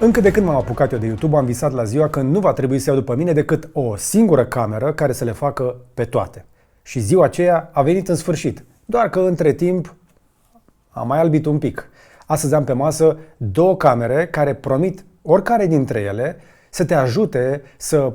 Încă de când m-am apucat eu de YouTube, am visat la ziua când nu va trebui să iau după mine decât o singură cameră care să le facă pe toate. Și ziua aceea a venit în sfârșit, doar că între timp am mai albit un pic. Astăzi am pe masă două camere care promit, oricare dintre ele, să te ajute să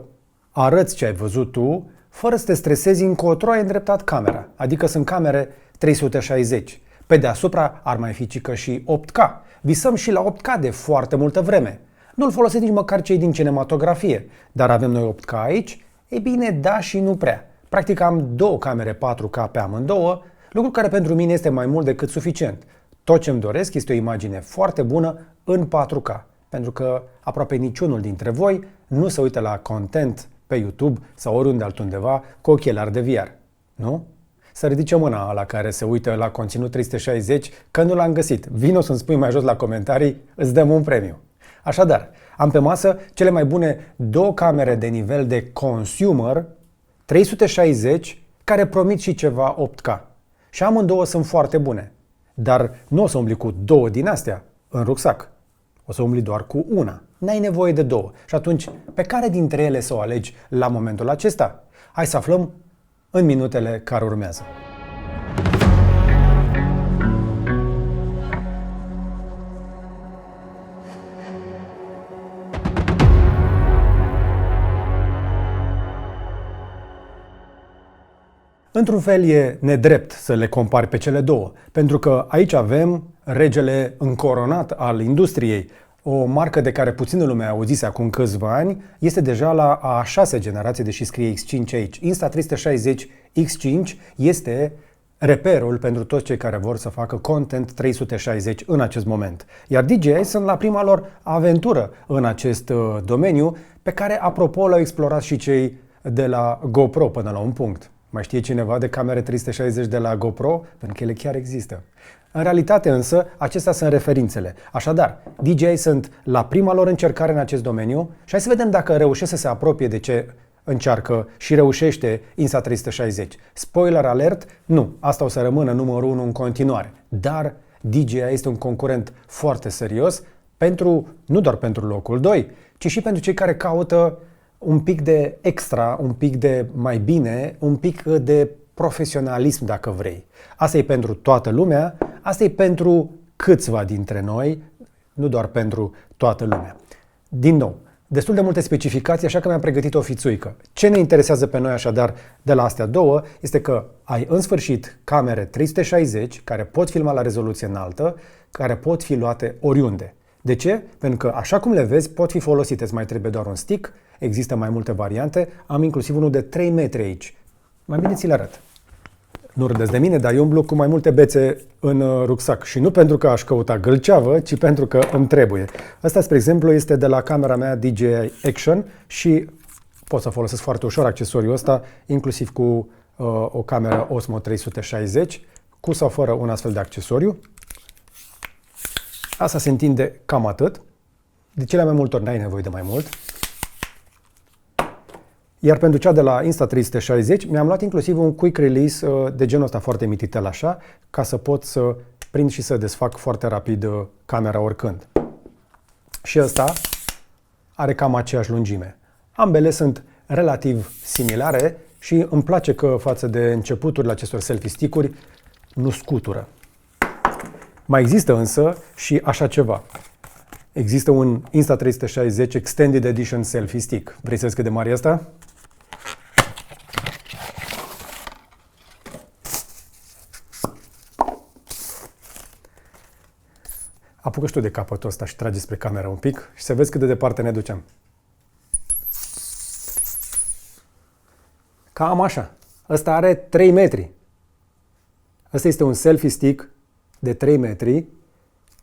arăți ce ai văzut tu, fără să te stresezi încotro ai îndreptat camera. Adică sunt camere 360. Pe deasupra ar mai fi cică și 8K. Visăm și la 8K de foarte multă vreme. Nu-l folosesc nici măcar cei din cinematografie, dar avem noi 8K aici? Ei bine, da și nu prea. Practic am două camere 4K pe amândouă, lucru care pentru mine este mai mult decât suficient. Tot ce îmi doresc este o imagine foarte bună în 4K, pentru că aproape niciunul dintre voi nu se uită la content pe YouTube sau oriunde altundeva cu ochelari de VR, nu? Să ridice mâna la care se uită la conținut 360 că nu l-am găsit. Vino să-mi spui mai jos la comentarii, îți dăm un premiu. Așadar, am pe masă cele mai bune două camere de nivel de consumer 360 care promit și ceva 8K. Și amândouă sunt foarte bune. Dar nu o să umbli cu două din astea în rucsac. O să umbli doar cu una. N-ai nevoie de două. Și atunci, pe care dintre ele să o alegi la momentul acesta? Hai să aflăm în minutele care urmează. Într-un fel e nedrept să le compari pe cele două, pentru că aici avem regele încoronat al industriei. O marcă de care puțină lume auzise acum câțiva ani este deja la a șasea generație, deși scrie X5 aici. Insta360 X5 este reperul pentru toți cei care vor să facă content 360 în acest moment. Iar DJI sunt la prima lor aventură în acest domeniu, pe care, apropo, l-au explorat și cei de la GoPro până la un punct. Mai știe cineva de camere 360 de la GoPro? Pentru că ele chiar există. În realitate însă, acestea sunt referințele. Așadar, DJI sunt la prima lor încercare în acest domeniu și hai să vedem dacă reușesc să se apropie de ce încearcă și reușește Insta360. Spoiler alert, nu, asta o să rămână numărul 1 în continuare. Dar DJI este un concurent foarte serios nu doar pentru locul 2, ci și pentru cei care caută un pic de extra, un pic de mai bine, un pic de profesionalism, dacă vrei. Asta e pentru toată lumea, asta e pentru câțiva dintre noi, nu doar pentru toată lumea. Din nou, destul de multe specificații, așa că mi-am pregătit o fițuică. Ce ne interesează pe noi așadar de la astea două este că ai în sfârșit camere 360 care pot filma la rezoluție înaltă, care pot fi luate oriunde. De ce? Pentru că, așa cum le vezi, pot fi folosite. Îți mai trebuie doar un stick, există mai multe variante. Am inclusiv unul de 3 metri aici. Mai bine ți le arăt. Nu râdeți de mine, dar eu umblu cu mai multe bețe în rucsac. Și nu pentru că aș căuta gâlceavă, ci pentru că îmi trebuie. Asta, spre exemplu, este de la camera mea DJI Action și pot să folosesc foarte ușor accesoriul ăsta, inclusiv cu o cameră Osmo 360, cu sau fără un astfel de accesoriu. Asta se întinde cam atât. De cele mai multe ori n-ai nevoie de mai mult. Iar pentru cea de la Insta360 mi-am luat inclusiv un quick release de genul ăsta foarte mititel așa, ca să pot să prind și să desfac foarte rapid camera oricând. Și ăsta are cam aceeași lungime. Ambele sunt relativ similare și îmi place că față de începuturile acestor selfie stick-uri nu scutură. Mai există însă și așa ceva. Există un Insta360 Extended Edition Selfie Stick. Vrei să vezi cât de mare e asta? Apucă și tu de capătul ăsta și trage spre camera un pic și să vezi cât de departe ne ducem. Cam așa. Ăsta are 3 metri. Ăsta este un selfie stick de 3 metri,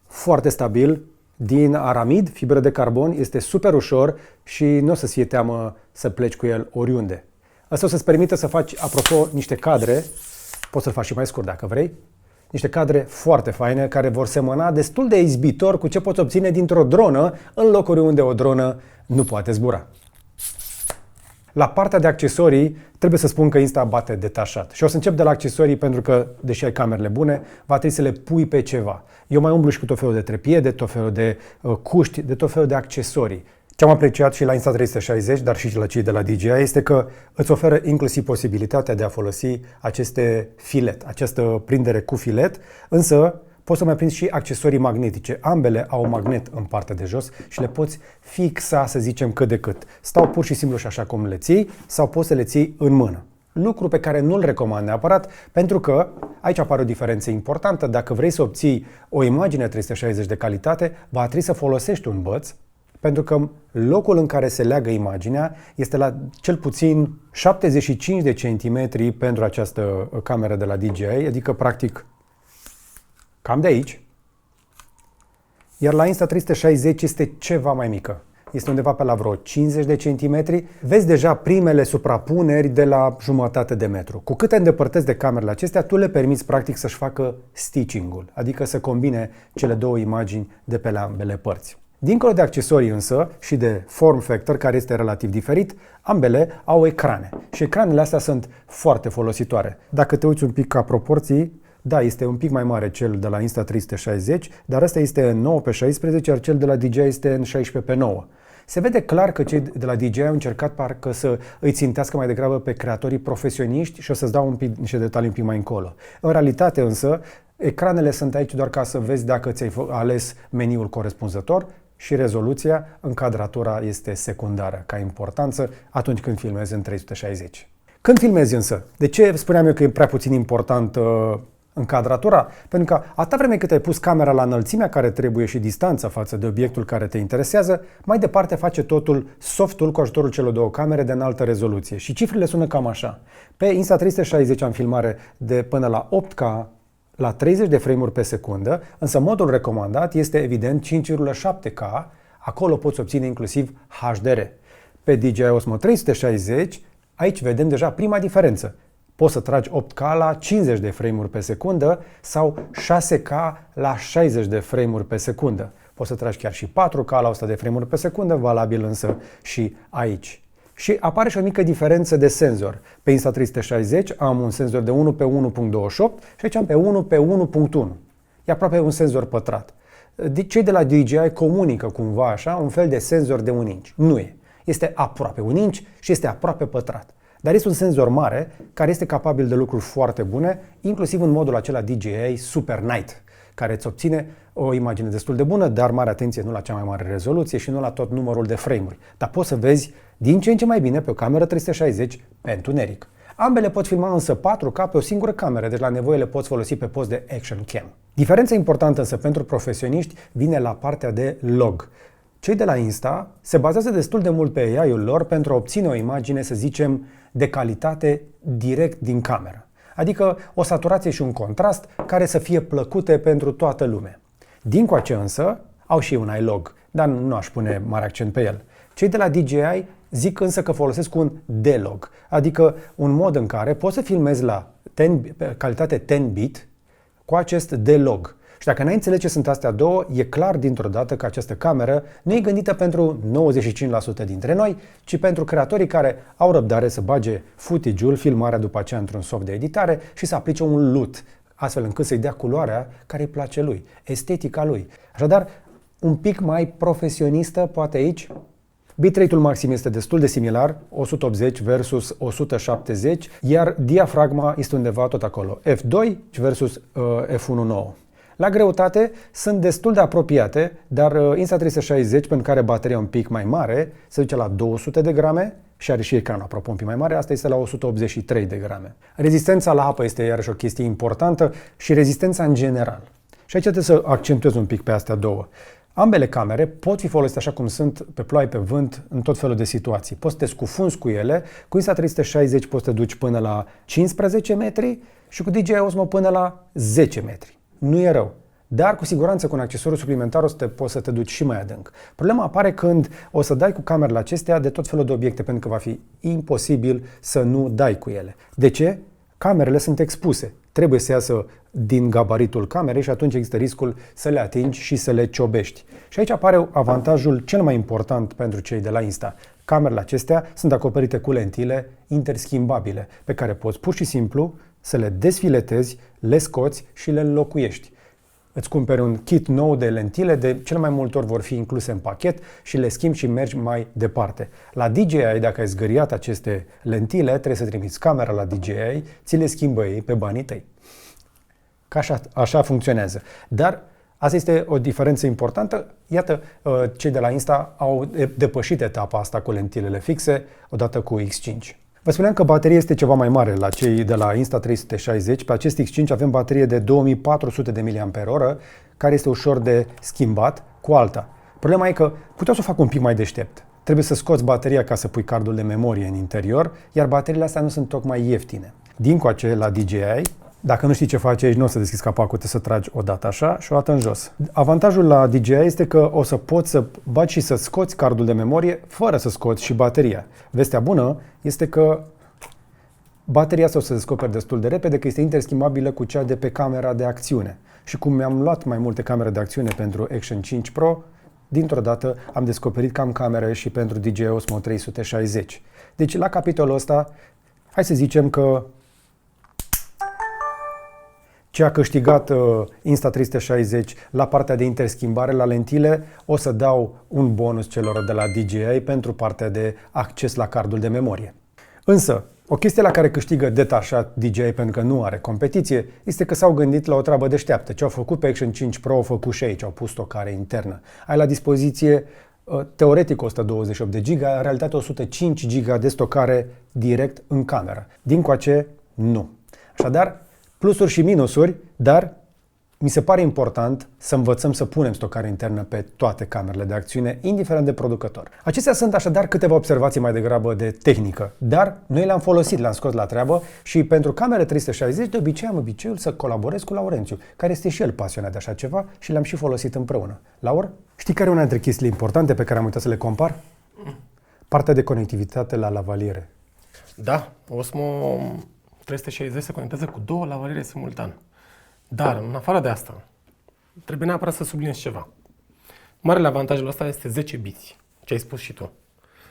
foarte stabil, din aramid, fibră de carbon, este super ușor și nu o să-ți fie teamă să pleci cu el oriunde. Asta o să-ți permită să faci, apropo, niște cadre, poți să-l faci și mai scurt dacă vrei, niște cadre foarte faine care vor semăna destul de izbitor cu ce poți obține dintr-o dronă în locuri unde o dronă nu poate zbura. La partea de accesorii, trebuie să spun că Insta bate detașat. Și o să încep de la accesorii pentru că, deși ai camerele bune, va trebui să le pui pe ceva. Eu mai umblu și cu tot felul de trepiede, tot felul de cuști, de tot felul de accesorii. Ce am apreciat și la Insta360, dar și la cei de la DJI, este că îți oferă inclusiv posibilitatea de a folosi aceste filet, această prindere cu filet, însă poți să mai prinzi și accesorii magnetice. Ambele au magnet în partea de jos și le poți fixa, să zicem, cât de cât. Stau pur și simplu și așa cum le ții sau poți să le ții în mână. Lucru pe care nu-l recomand neapărat, pentru că aici apare o diferență importantă. Dacă vrei să obții o imagine 360 de calitate, va trebui să folosești un băț, pentru că locul în care se leagă imaginea este la cel puțin 75 de centimetri pentru această cameră de la DJI, adică practic cam de aici. Iar la Insta360 este ceva mai mică. Este undeva pe la vreo 50 de centimetri. Vezi deja primele suprapuneri de la jumătate de metru. Cu cât te îndepărtezi de camerele acestea, tu le permiți practic să-și facă stitching-ul, adică să combine cele două imagini de pe la ambele părți. Dincolo de accesorii însă și de form factor, care este relativ diferit, ambele au ecrane și ecranele astea sunt foarte folositoare. Dacă te uiți un pic ca proporții, da, este un pic mai mare cel de la Insta360, dar ăsta este în 9x16, iar cel de la DJI este în 16x9. Se vede clar că cei de la DJI au încercat parcă să îi țintească mai degrabă pe creatorii profesioniști și o să-ți dau un pic niște detalii un pic mai încolo. În realitate însă, ecranele sunt aici doar ca să vezi dacă ți-ai ales meniul corespunzător și rezoluția, încadratura este secundară ca importanță atunci când filmezi în 360. Când filmezi însă, de ce spuneam eu că e prea puțin important încadratura? Pentru că atâta vreme cât ai pus camera la înălțimea care trebuie și distanța față de obiectul care te interesează, mai departe face totul softul cu ajutorul celor două camere de înaltă rezoluție. Și cifrele sună cam așa. Pe Insta360 am filmare de până la 8K la 30 de frame-uri pe secundă, însă modul recomandat este evident 5,7K, acolo poți obține inclusiv HDR. Pe DJI Osmo 360, aici vedem deja prima diferență. Poți să tragi 8K la 50 de frame-uri pe secundă sau 6K la 60 de frame-uri pe secundă. Poți să tragi chiar și 4K la 100 de frame-uri pe secundă, valabil însă și aici. Și apare și o mică diferență de senzor. Pe Insta360 am un senzor de 1 pe 1.28 și aici am pe 1 pe 1.1. E aproape un senzor pătrat. Cei de la DJI comunică cumva așa un fel de senzor de 1 inch. Nu e. Este aproape 1 inch și este aproape pătrat. Dar este un senzor mare care este capabil de lucruri foarte bune, inclusiv în modul acela DJI Super Night, care îți obține o imagine destul de bună, dar mare atenție, nu la cea mai mare rezoluție și nu la tot numărul de frame-uri. Dar poți să vezi din ce în ce mai bine pe o cameră 360 pe întuneric. Ambele pot filma însă 4K pe o singură cameră, deci la nevoie le poți folosi pe post de action cam. Diferența importantă însă pentru profesioniști vine la partea de log. Cei de la Insta se bazează destul de mult pe AI-ul lor pentru a obține o imagine, să zicem, de calitate direct din cameră. Adică o saturație și un contrast care să fie plăcute pentru toată lumea. Dincoace însă au și un iLog, dar nu aș pune mare accent pe el. Cei de la DJI zic însă că folosesc un D-Log, adică un mod în care poți să filmezi la calitate 10-bit cu acest D-Log. Și dacă n-ai înțeles ce sunt astea două, e clar dintr-o dată că această cameră nu e gândită pentru 95% dintre noi, ci pentru creatorii care au răbdare să bage footage-ul, filmarea după aceea într-un soft de editare și să aplice un LUT, astfel încât să-i dea culoarea care îi place lui, estetica lui. Așadar, un pic mai profesionistă, poate aici. Bitrate-ul maxim este destul de similar, 180 versus 170, iar diafragma este undeva tot acolo, f2 versus f1.9. La greutate sunt destul de apropiate, dar Insta360, pentru care bateria un pic mai mare, se duce la 200 de grame și are și ecranul aproape un pic mai mare, asta este la 183 de grame. Rezistența la apă este iarăși o chestie importantă și rezistența în general. Și aici trebuie să accentuez un pic pe astea două. Ambele camere pot fi folosite așa cum sunt, pe ploaie, pe vânt, în tot felul de situații. Poți să te scufunzi cu ele, cu Insta360 poți să te duci până la 15 metri și cu DJI Osmo până la 10 metri. Nu e rău. Dar cu siguranță cu un accesoriu suplimentar poți să te duci și mai adânc. Problema apare când o să dai cu camerele acestea de tot felul de obiecte, pentru că va fi imposibil să nu dai cu ele. De ce? Camerele sunt expuse. Trebuie să iasă din gabaritul camerei și atunci există riscul să le atingi și să le ciobești. Și aici apare avantajul cel mai important pentru cei de la Insta. Camerele acestea sunt acoperite cu lentile interschimbabile, pe care poți pur și simplu să le desfiletezi, le scoți și le înlocuiești. Îți cumperi un kit nou de lentile, de cel mai multe ori vor fi incluse în pachet și le schimbi și mergi mai departe. La DJI, dacă ai zgâriat aceste lentile, trebuie să trimiți camera la DJI, ți le schimbă ei pe banii tăi. Ca așa funcționează. Dar asta este o diferență importantă. Iată, cei de la Insta au depășit etapa asta cu lentilele fixe odată cu X5. Vă spuneam că bateria este ceva mai mare la cei de la Insta360. Pe acest X5 avem baterie de 2400 de mAh, care este ușor de schimbat cu alta. Problema e că puteau să o fac un pic mai deștept. Trebuie să scoți bateria ca să pui cardul de memorie în interior, iar bateriile astea nu sunt tocmai ieftine. Dincoace, la DJI, dacă nu știi ce faci aici, nu o să deschizi capacul, trebuie să tragi o dată așa și o dată în jos. Avantajul la DJI este că o să poți să bagi și să scoți cardul de memorie fără să scoți și bateria. Vestea bună este că bateria asta o să se descoperi destul de repede, că este interschimbabilă cu cea de pe camera de acțiune. Și cum mi-am luat mai multe camere de acțiune pentru Action 5 Pro, dintr-o dată am descoperit că am camere și pentru DJI Osmo 360. Deci la capitolul ăsta, hai să zicem că ce a câștigat Insta360 la partea de interschimbare la lentile, o să dau un bonus celor de la DJI pentru partea de acces la cardul de memorie. Însă, o chestie la care câștigă detașat DJI pentru că nu are competiție este că s-au gândit la o treabă deșteaptă. Ce au făcut pe Action 5 Pro au făcut și aici, au pus stocare internă. Ai la dispoziție teoretic 128 de GB, în realitate 105 GB de stocare direct în cameră. Dincoace, nu. Așadar, plusuri și minusuri, dar mi se pare important să învățăm să punem stocare internă pe toate camerele de acțiune, indiferent de producător. Acestea sunt așadar câteva observații mai degrabă de tehnică, dar noi le-am folosit, le-am scos la treabă și pentru camere 360 de obicei am obiceiul să colaborez cu Laurențiu, care este și el pasionat de așa ceva și le-am și folosit împreună. Laur, știi care e una dintre chestiile importante pe care am uitat să le compar? Partea de conectivitate la lavaliere. Da, Osmo 360 se conectează cu 2 lavaliere simultan. Dar, în afară de asta, trebuie neapărat să subliniez ceva. Marele avantajul ăsta este 10 biți, ce ai spus și tu.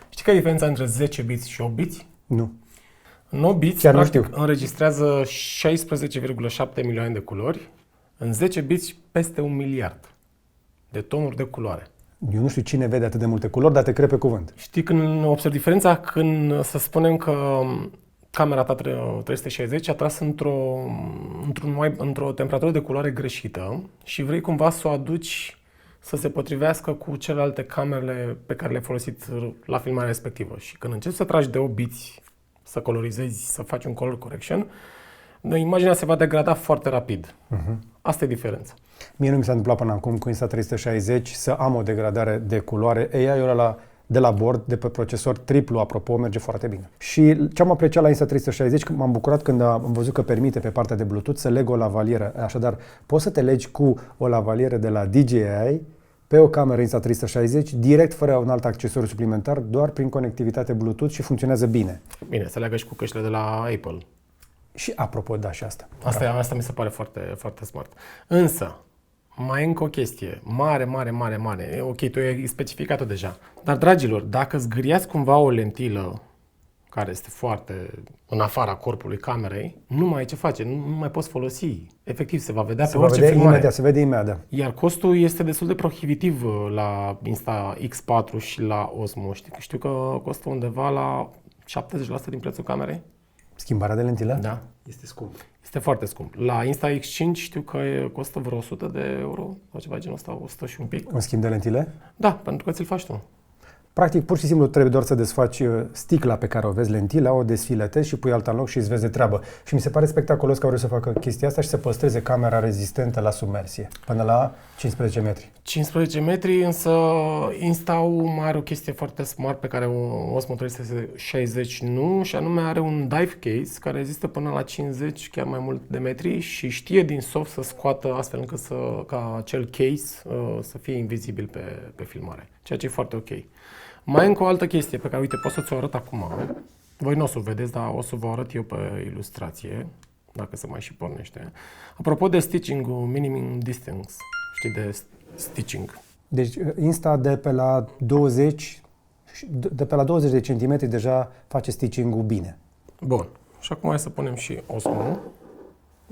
Știi care e diferența între 10 biți și 8 biți? Nu. În 8 biți, practic, înregistrează 16,7 milioane de culori, în 10 biți peste 1 miliard de tonuri de culoare. Eu nu știu cine vede atât de multe culori, dar te cred pe cuvânt. Știi când observi diferența? Când să spunem că camera ta 360 a tras într-o temperatură de culoare greșită și vrei cumva să o aduci să se potrivească cu celelalte camerele pe care le-ai folosit la filmarea respectivă. Și când începi să tragi de 8 biți, să colorizezi, să faci un color correction, imaginea se va degrada foarte rapid. Asta e diferența. Mie nu mi s-a întâmplat până acum cu Insta360 să am o degradare de culoare. AI-ul ăla de la bord, de pe procesor triplu, apropo, merge foarte bine. Și ce am apreciat la Insta360, m-am bucurat când am văzut că permite pe partea de Bluetooth să leg o lavalieră. Așadar, poți să te legi cu o lavalieră de la DJI pe o cameră Insta360, direct, fără un alt accesoriu suplimentar, doar prin conectivitate Bluetooth și funcționează bine. Bine, se leagă și cu căștile de la Apple. Și apropo, da, și asta. Asta mi se pare foarte, foarte smart. Însă, mai încă o chestie, mare. Ok, tu ai specificat-o deja. Dar, dragilor, dacă zgâriați cumva o lentilă care este foarte în afara corpului camerei, nu mai ai ce face, nu mai poți folosi. Efectiv, se va vedea pe orice filmare. Se vede imediat. Iar costul este destul de prohibitiv la Insta X4 și la Osmo. Știu că costă undeva la 70% din prețul camerei. Schimbarea de lentilă? Da. Este scump. Este foarte scump. La Insta X5 știu că costă vreo 100 de euro sau ceva genul ăsta, 100 și un pic. Un schimb de lentile? Da, pentru că ți-l faci tu. Practic, pur și simplu trebuie doar să desfaci sticla pe care o vezi, lentila, o desfiletezi și pui alta în loc și îți vezi de treabă. Și mi se pare spectaculos că vreau să facă chestia asta și să păstreze camera rezistentă la submersie, până la 15 metri. 15 metri, însă Insta-ul mai are o chestie foarte smart pe care Osmo 360 nu, și anume are un dive case care rezistă până la 50, chiar mai mult de metri și știe din soft să scoată astfel încât ca acel case să fie invizibil pe filmare, ceea ce e foarte ok. Mai încă o altă chestie pe care, uite, pot să ți-o arăt acum. Voi nu o să o vedeți, dar o să vă arăt eu pe ilustrație, dacă se mai și pornește. Apropo de stitching-ul minimum distance, știi, de stitching. Deci Insta de pe la 20 Și de pe la 20 de centimetri deja face stitching-ul bine. Bun. Și acum hai să punem și Osmo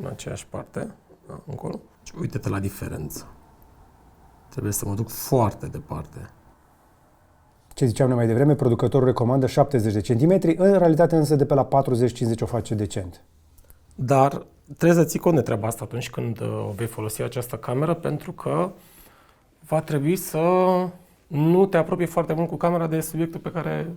în aceeași parte, da, încolo. Și uite-te la diferență. Trebuie să mă duc foarte departe. Ce ziceam noi mai devreme, producătorul recomandă 70 de centimetri, în realitate însă de pe la 40-50 o face decent. Dar trebuie să ții cont de treaba asta atunci când vei folosi această cameră, pentru că va trebui să nu te apropii foarte mult cu camera de subiectul pe care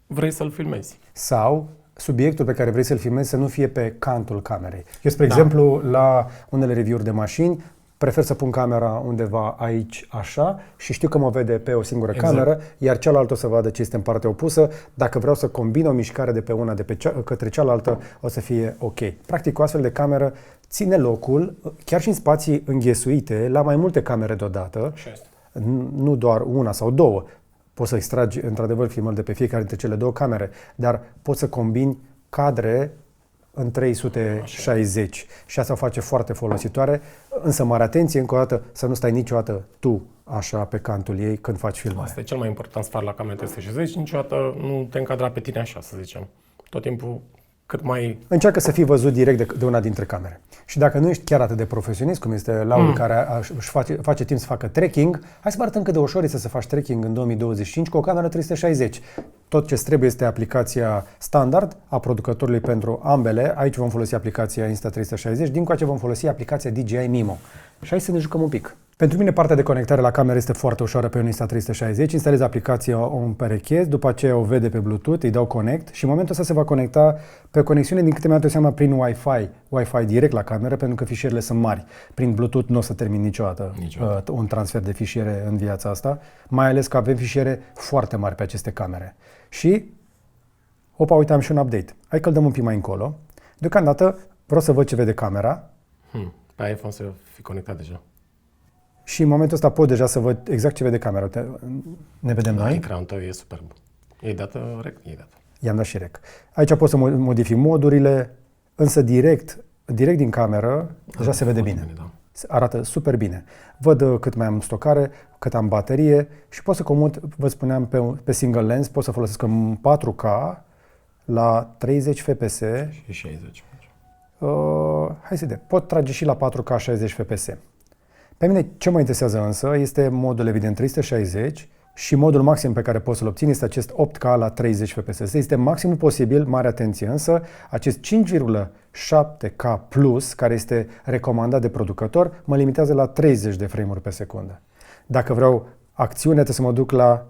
vrei să-l filmezi. Sau subiectul pe care vrei să-l filmezi să nu fie pe cantul camerei. Eu, spre exemplu, la unele review-uri de mașini, prefer să pun camera undeva aici, așa, și știu că mă vede pe o singură cameră, iar cealaltă o să vadă ce este în partea opusă. Dacă vreau să combin o mișcare de pe una către cealaltă, o să fie ok. Practic, o astfel de cameră ține locul, chiar și în spații înghesuite, la mai multe camere deodată, nu doar una sau două. Poți să extragi, într-adevăr, filmări de pe fiecare dintre cele două camere, dar poți să combini cadre în 360 și asta o face foarte folositoare, însă mare atenție, încă o dată, să nu stai niciodată tu așa pe cantul ei când faci filmare. Asta e cel mai important sfat la camera 360, niciodată nu te încadra pe tine așa, să zicem. Tot timpul cât mai... Încearcă să fii văzut direct de una dintre camere. Și dacă nu ești chiar atât de profesionist, cum este Laul care își face timp să facă trekking, hai să vă arătăm cât de ușor este să faci trekking în 2025 cu o cameră 360. Tot ce trebuie este aplicația standard a producătorului pentru ambele. Aici vom folosi aplicația Insta360, dincoace vom folosi aplicația DJI Mimo. Și hai să ne jucăm un pic. Pentru mine partea de conectare la cameră este foarte ușoară pe un Insta360. Instalez aplicația, o împerechez, după aceea o vede pe Bluetooth, îi dau connect și în momentul ăsta se va conecta pe conexiune, din câte mi-am dat seama, prin Wi-Fi direct la cameră, pentru că fișierele sunt mari. Prin Bluetooth nu o să termin niciodată un transfer de fișiere în viața asta, mai ales că avem fișiere foarte mari pe aceste camere. Și, opa, uite, am și un update. Hai că îl dăm un pic mai încolo. Deocamdată vreau să văd ce vede camera. Pe iPhone să fi conectat deja. Și în momentul ăsta pot deja să văd exact ce vede camera. Ne vedem noi? Ecranul tău e superb. E dată rec? E dată. I-am dat și rec. Aici pot să modific modurile, însă direct din cameră deja se vede bine. Da. Arată super bine. Văd cât mai am stocare, cât am baterie și pot să comut, vă spuneam, pe single lens, pot să folosesc în 4K la 30 fps. Și 60. Hai să vedem. Pot trage și la 4K 60 fps. Pe mine ce mă interesează însă este modul evident 360 și modul maxim pe care pot să-l obțin este acest 8K la 30 fps. Este maximul posibil, mare atenție însă, acest 5,7K plus, care este recomandat de producător, mă limitează la 30 de frame-uri pe secundă. Dacă vreau acțiune, trebuie să mă duc la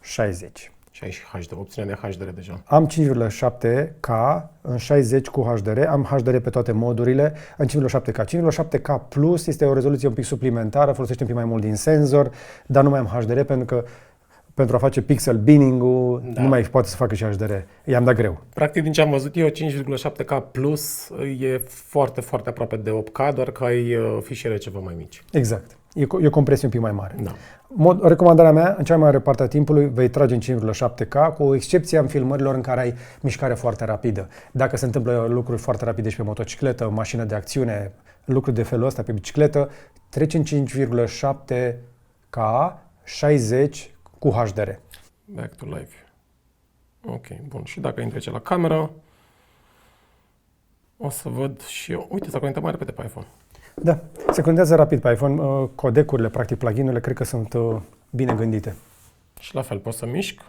60. Și ai și HDR, opțiunea de HDR deja. Am 5,7K în 60 cu HDR, am HDR pe toate modurile în 5,7K. 5,7K plus este o rezoluție un pic suplimentară, folosește un pic mai mult din senzor, dar nu mai am HDR pentru că pentru a face pixel binning-ul nu mai poate să facă și HDR. I-am dat greu. Practic, din ce am văzut eu, 5,7K plus e foarte, foarte aproape de 8K, doar că ai fișiere ceva mai mici. Exact. E o compresie un pic mai mare. Da. Recomandarea mea, în cea mai mare parte a timpului, vei trage în 5,7K, cu excepția în filmărilor în care ai mișcare foarte rapidă. Dacă se întâmplă lucruri foarte rapide și pe motocicletă, mașină de acțiune, lucruri de felul ăsta pe bicicletă, treci în 5,7K, 60 cu HDR. Back to live. Ok, bun. Și dacă intrece la cameră, o să văd și eu. Uite, s-a conectat mai repede pe iPhone. Da, se conectează rapid pe iPhone. Codecurile, practic plugin-urile, cred că sunt bine gândite. Și la fel, pot să mișc.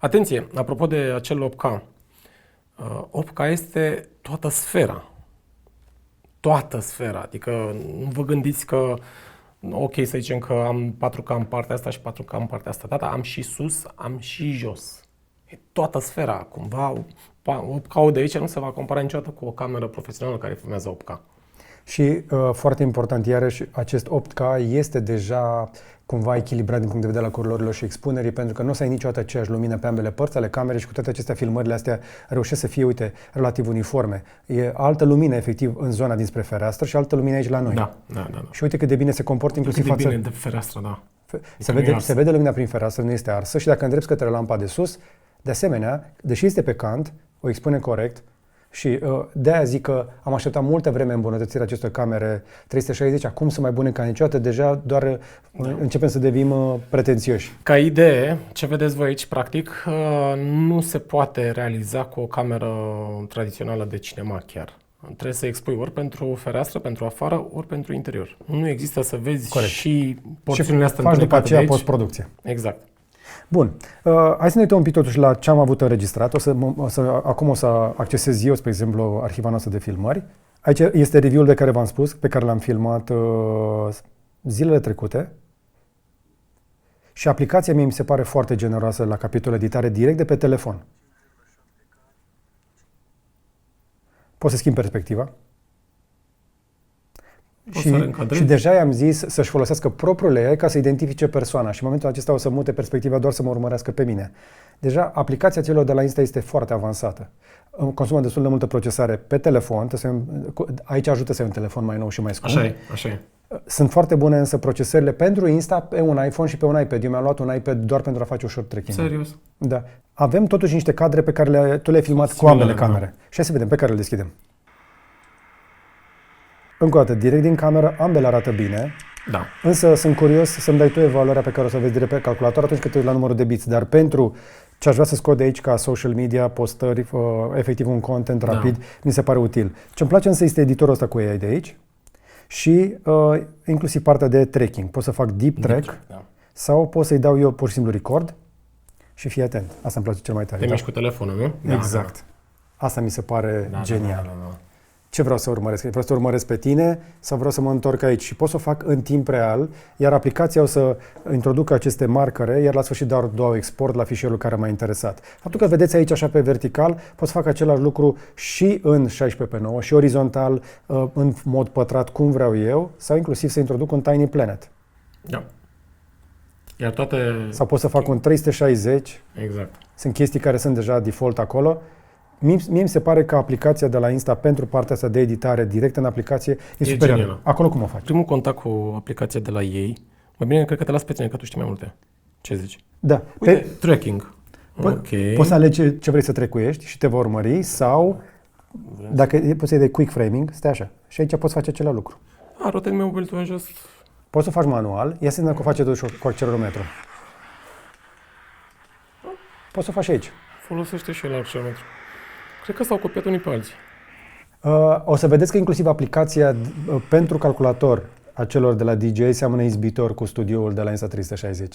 Atenție, apropo de acel 8K. 8K este toată sfera. Toată sfera. Adică nu vă gândiți că ok, să zicem că am 4K în partea asta și 4K în partea asta. Da, am și sus, am și jos. E toată sfera. Cumva 8K de aici nu se va compara niciodată cu o cameră profesională care filmează 8K. Și foarte important, iarăși, acest 8K este deja cumva echilibrat din punct de vedere al culorilor și expunerii, pentru că nu o să ai niciodată aceeași lumină pe ambele părți ale camerei și cu toate acestea filmările astea reușesc să fie, uite, relativ uniforme. E altă lumină, efectiv, în zona dinspre fereastră și altă lumină aici la noi. Da. Și uite cât de bine se comportă inclusiv față... bine de fereastră, da. Se vede lumina prin fereastră, nu este arsă și dacă îndrepți către lampa de sus, de asemenea, deși este pe cant, o expune corect Și de-aia zic că am așteptat multă vreme îmbunătățirea acestor camere 360, acum sunt mai bune ca niciodată, deja doar începem să devenim pretențioși. Ca idee, ce vedeți voi aici, practic, nu se poate realiza cu o cameră tradițională de cinema chiar. Trebuie să expui ori pentru fereastră, pentru afară, ori pentru interior. Nu există să vezi Corect. și porțiunile astea faci după aceea de aici. postproducție. Exact. Bun. Hai să ne uităm un pic totuși la ce am avut înregistrat. Acum o să accesez eu, spre exemplu, arhiva noastră de filmări. Aici este review-ul de care v-am spus, pe care l-am filmat zilele trecute. Și aplicația mie mi se pare foarte generoasă la capitolul editare direct de pe telefon. Poți să schimbi perspectiva. Și deja i-am zis să-și folosească propriul AI ca să identifice persoana și în momentul acesta o să mute perspectiva doar să mă urmărească pe mine. Deja aplicația celor de la Insta este foarte avansată. Consumă destul de multă procesare pe telefon, aici ajută să ai un telefon mai nou și mai scump. Așa e. Sunt foarte bune însă procesările pentru Insta pe un iPhone și pe un iPad. Eu mi-am luat un iPad doar pentru a face ușor trekking. Serios? Da. Avem totuși niște cadre pe care tu le-ai filmat cu ambele camere. Și hai să vedem pe care le deschidem. Încă o dată, direct din cameră, ambele arată bine. Da. Însă sunt curios să-mi dai tu evaluarea pe care o să o vezi direct pe calculator atunci când te uiți la numărul de bits. Dar pentru ce aș vrea să scot de aici ca social media, postări, efectiv un content rapid, mi se pare util. Ce-mi place însă este editorul ăsta cu AI de aici și inclusiv partea de tracking. Pot să fac deep track sau pot să-i dau eu pur și simplu record și fii atent. Asta îmi place cel mai tare. Te miști cu telefonul, nu? Exact. Asta mi se pare genial. Da. Ce vreau să urmăresc? Vreau să urmăresc pe tine sau vreau să mă întorc aici? Și pot să o fac în timp real, iar aplicația o să introducă aceste marcare, iar la sfârșit dau export la fișierul care m-a interesat. Faptul că vedeți aici așa pe vertical, pot să fac același lucru și în 16:9 și orizontal, în mod pătrat, cum vreau eu, sau inclusiv să introduc un Tiny Planet. Da. Iar toate... Sau pot să fac un 360. Exact. Sunt chestii care sunt deja default acolo. Mie mi se pare că aplicația de la Insta pentru partea asta de editare direct în aplicație e superioară. Acolo cum o faci? Primul contact cu aplicația de la ei, mai bine cred că te las pe tine, că tu știi mai multe. Ce zici? Da. Uite, tracking. Poți să alegi ce vrei să trecuiești și te va urmări sau dacă poți să-i dai quick framing, stai așa. Și aici poți face același lucru. Rotate mobilul în jos. Poți să o faci manual, ia să ne o face totuși cu accelerometru. Poți să o faci aici. Folosește și el accelerometru. Cred că s-au copiat unii pe alții. O să vedeți că inclusiv aplicația pentru calculator a celor de la DJI seamănă izbitor cu studioul de la Insta360.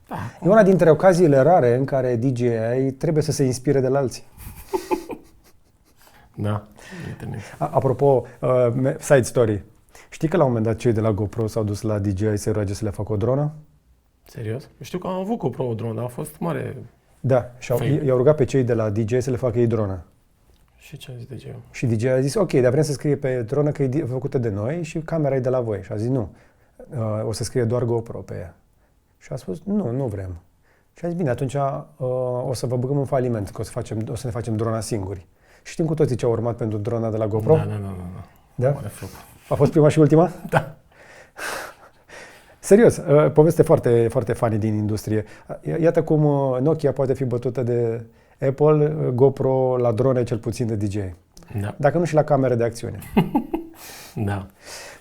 Da. E una dintre ocaziile rare în care DJI trebuie să se inspire de la alții. Da. Apropo, side story. Știi că la un moment dat cei de la GoPro s-au dus la DJI să roage să le facă o dronă? Serios? Eu știu că am avut GoPro o dronă, dar a fost mare. Da, și i-au rugat pe cei de la DJI să le facă ei dronă. Și ce a zis DJI? Și DJI a zis, ok, dar vrem să scrie pe dronă că e făcută de noi și camera e de la voi. Și a zis, nu, o să scrie doar GoPro pe ea. Și a spus, nu vrem. Și a zis, bine, atunci o să vă băgăm în faliment, că o să ne facem drona singuri. Și știm cu toții ce a urmat pentru drona de la GoPro? Da? A fost prima și ultima? Da. Serios, poveste foarte, foarte funny din industrie. Iată cum Nokia poate fi bătută de Apple, GoPro la drone cel puțin de DJI. Da. Dacă nu și la camere de acțiune. Da.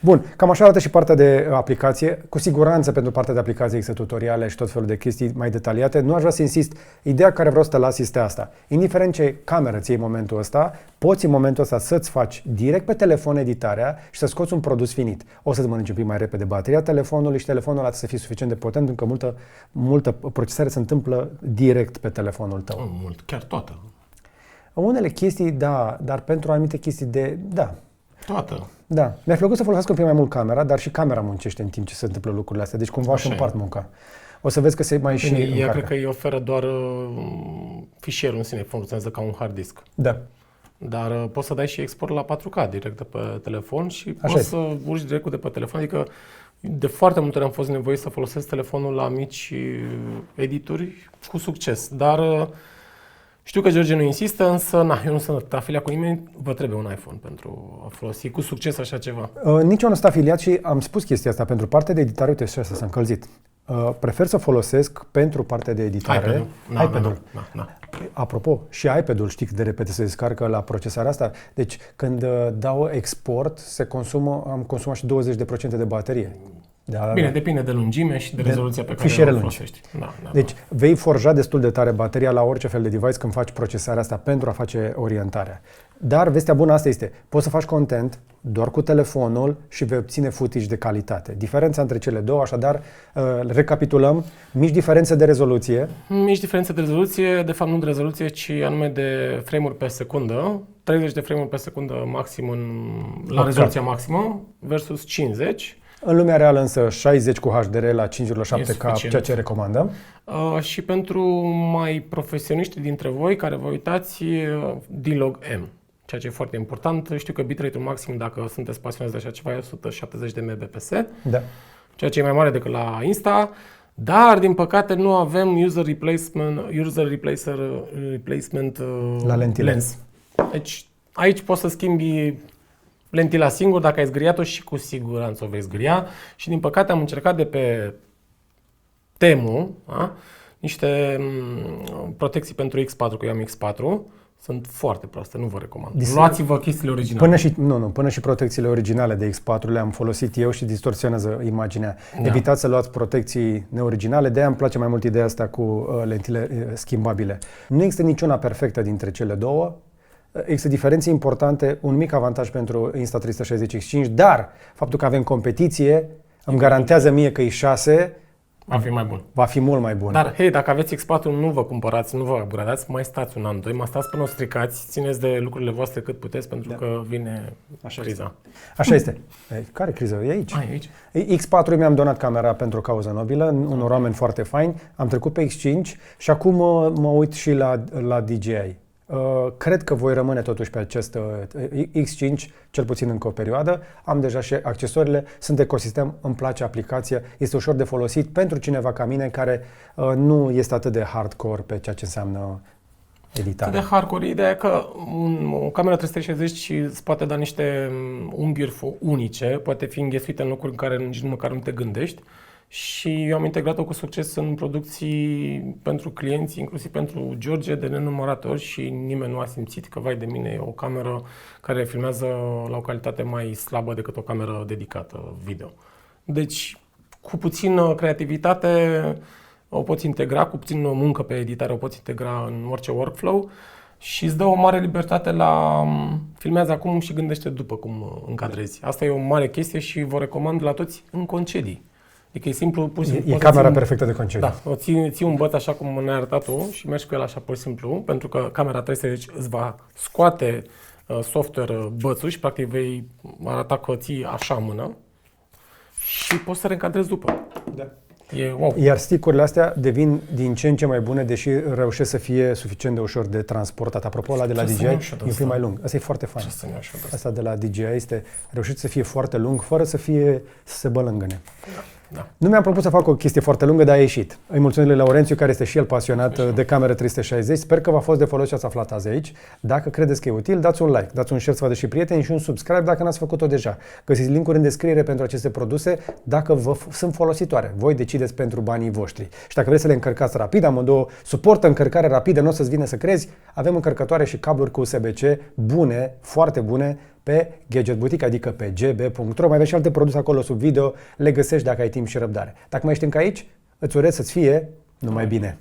Bun, cam așa arată și partea de aplicație. Cu siguranță pentru partea de aplicație există tutoriale și tot felul de chestii mai detaliate. Nu aș vrea să insist. Ideea care vreau să te las este asta. Indiferent ce cameră ții în momentul ăsta, poți în momentul ăsta să-ți faci direct pe telefon editarea și să scoți un produs finit. O să-ți mănânci un pic mai repede bateria telefonului și telefonul ăla să fie suficient de potent, pentru că multă procesare se întâmplă direct pe telefonul tău. Mult, chiar toată. Unele chestii, da, dar pentru anumite chestii da. Toată. Da. Mi-ar plăcut să folosesc un pic mai mult camera, dar și camera muncește în timp ce se întâmplă lucrurile astea. Deci cumva își împart munca. O să vezi că se mai și ea cred că îi oferă doar fișierul în sine, funcționează ca un hard disk. Da. Dar poți să dai și export la 4K direct de pe telefon și poți să urci direct de pe telefon. Adică de foarte multe ori am fost nevoit să folosesc telefonul la mici edituri cu succes. Dar știu că George nu insistă, însă eu nu sunt afiliat cu nimeni, vă trebuie un iPhone pentru a folosi cu succes așa ceva. Nici eu nu sunt afiliat și am spus chestia asta pentru partea de editare, uite, și asta s-a încălzit. Prefer să folosesc pentru partea de editare iPad-ul. Apropo, și iPad-ul știi cât de repede se descarcă la procesarea asta. Deci când dau export, am consumat și 20% de baterie. Bine, depinde de lungime și de rezoluția pe care o folosești. Deci vei forja destul de tare bateria la orice fel de device când faci procesarea asta pentru a face orientarea. Dar vestea bună asta este, poți să faci content doar cu telefonul și vei obține footage de calitate. Diferența între cele două, așadar, recapitulăm, mici diferențe de rezoluție. Mici diferențe de rezoluție, de fapt nu de rezoluție, ci anume de frame-uri pe secundă. 30 de frame-uri pe secundă maxim la rezoluția maximă versus 50. În lumea reală însă 60 cu HDR la 5,7K, ceea ce recomandăm. Și pentru mai profesioniști dintre voi care vă uitați, D-Log M, ceea ce e foarte important. Știu că bitrate-ul maxim, dacă sunteți pasionați de așa ceva, e 170 de Mbps, ceea ce e mai mare decât la Insta, dar din păcate nu avem user replacement la lentile. lens. Deci aici poți să schimbi lentila singur, dacă ai zgriat-o și cu siguranță o vei zgria. Și din păcate am încercat de pe Temu niște protecții pentru X4, că eu am X4. Sunt foarte proaste, nu vă recomand. Luați-vă chestiile originale. Până și protecțiile originale de X4 le-am folosit eu și distorsionează imaginea. Evitați să luați protecții neoriginale, de-aia îmi place mai mult ideea asta cu lentile schimbabile. Nu există niciuna perfectă dintre cele două. Există diferențe importante, un mic avantaj pentru Insta360 X5, dar faptul că avem competiție îmi garantează mie că i6 va fi mai bun. Va fi mult mai bun. Dar, hei, dacă aveți X4, nu vă cumpărați, nu vă upgradați, mai stați un an, doi, mai stați până o stricați, țineți de lucrurile voastre cât puteți, pentru că vine criza. Așa este. Care criză? E aici. Aici. X4 mi-am donat camera pentru o cauză nobilă, unor oameni foarte faini, am trecut pe X5 și acum mă uit și la DJI. Cred că voi rămâne totuși pe acest X5, cel puțin încă o perioadă. Am deja și accesoriile, sunt ecosistem, îmi place aplicația, este ușor de folosit pentru cineva ca mine care nu este atât de hardcore pe ceea ce înseamnă editare. De hardcore, ideea e că o cameră 360 îți poate da niște unghiuri unice, poate fi înghesuită în locuri în care nici măcar nu te gândești. Și eu am integrat-o cu succes în producții pentru clienți, inclusiv pentru George, de nenumărate ori și nimeni nu a simțit că, vai de mine, e o cameră care filmează la o calitate mai slabă decât o cameră dedicată video. Deci, cu puțină creativitate o poți integra, cu puțină muncă pe editare o poți integra în orice workflow și îți dă o mare libertate la filmează acum și gândește după cum încadrezi. Asta e o mare chestie și vă recomand la toți în concedii. Adică e simplu, pur și simplu. E camera perfectă de concediu. Da, o ții un băț așa cum ne-ai arătat tu și mergi cu el așa pur și simplu, pentru că camera 360 îți va scoate software bățul și practic vei arăta că o ții așa în mână și poți să reîncadrezi după. Da. E wow. Iar stick-urile astea devin din ce în ce mai bune, deși reușesc să fie suficient de ușor de transportat. Apropo, ăla de la DJI e un pic mai lung. Asta e foarte fain. Asta de la DJI este reușit să fie foarte lung, fără să se bălângâne. Da. Nu mi-am propus să fac o chestie foarte lungă, dar a ieșit. Îi mulțumim lui Laurențiu, care este și el pasionat de camere 360. Sper că v-a fost de folos și ați aflat azi aici. Dacă credeți că e util, dați un like, dați un share să vadă și prieteni și un subscribe dacă n-ați făcut-o deja. Găsiți link-uri în descriere pentru aceste produse dacă vă sunt folositoare. Voi decideți pentru banii voștri. Și dacă vreți să le încărcați rapid, amândouă suportă încărcare rapidă, nu o să-ți vină să crezi, avem încărcătoare și cabluri cu USB-C bune, foarte bune, pe Gadget Boutique, adică pe gb.ro. Mai aveți și alte produse acolo sub video, le găsești dacă ai timp și răbdare. Dacă mai ești încă aici, îți urez să-ți fie numai bine.